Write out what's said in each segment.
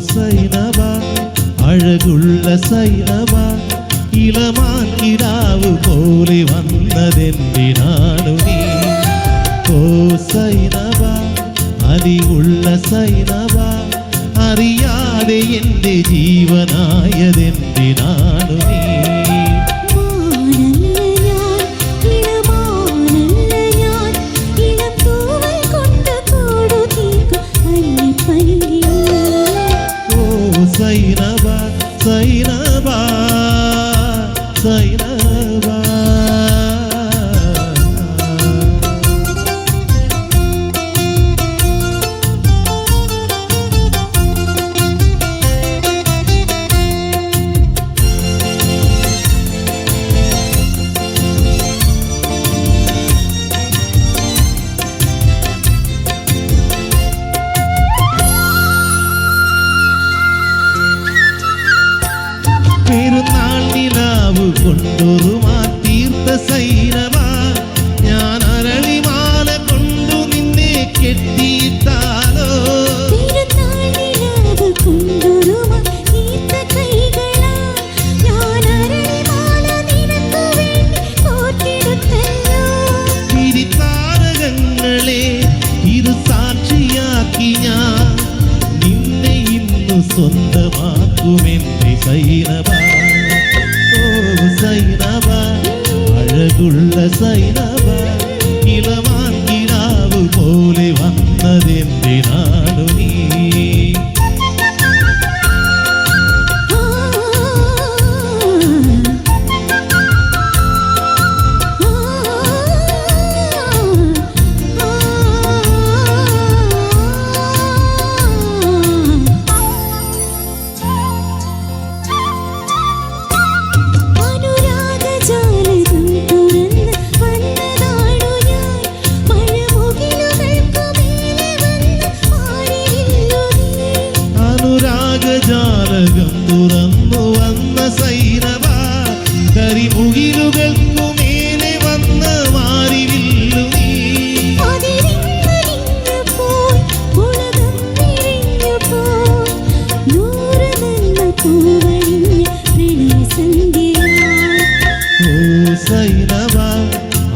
സൈനബാ അഴകുള്ള സൈനബാ ഇളമാൻ കിടാവ് പോലെ വന്നതെന്തിനാണു നീ? ഓ സൈനബാ അലിവുള്ള സൈനബാ അറിയാതെ എൻ്റെ ജീവനായതെന്തിനാണു നീ? സൈനബാ സൈനബാ സൈനബാ പെരുന്നാൾ നിലാവ് കൊണ്ടൊരുമാൻ തീർത്ത സൈനബാ ഞാൻ അരളിമാല കൊണ്ടു നിന്നെ കെട്ടിയിട്ടാലോ? വിരിത്താരകങ്ങളെ ഇരു സാക്ഷിയാക്കി ഞാൻ നിന്നെ ഇന്നു സ്വന്തമാക്കുമെന്റെ സൈനബാ. ഓ സൈനബാ അഴകുള്ള സൈനബാ ഇളമാൻ കിടാവ് പോലെ വന്നതെന്തിനാണു നീ? ജാലകം തുറന്നു വന്ന സൈനബാ കരിമുകിലുകൾക്കു മേലെ വന്ന് മാറിവില്ലു നീ. ഓ സൈനബാ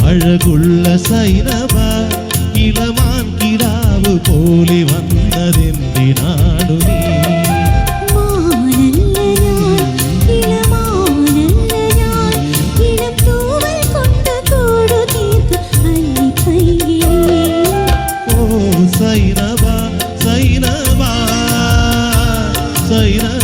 അഴകുള്ള സൈനബാ ഇളമാൻ കിടാവ് പോലെ വന്നതെന്തിനാണു നീ? സൈനബാ സൈനബാ സൈനബാ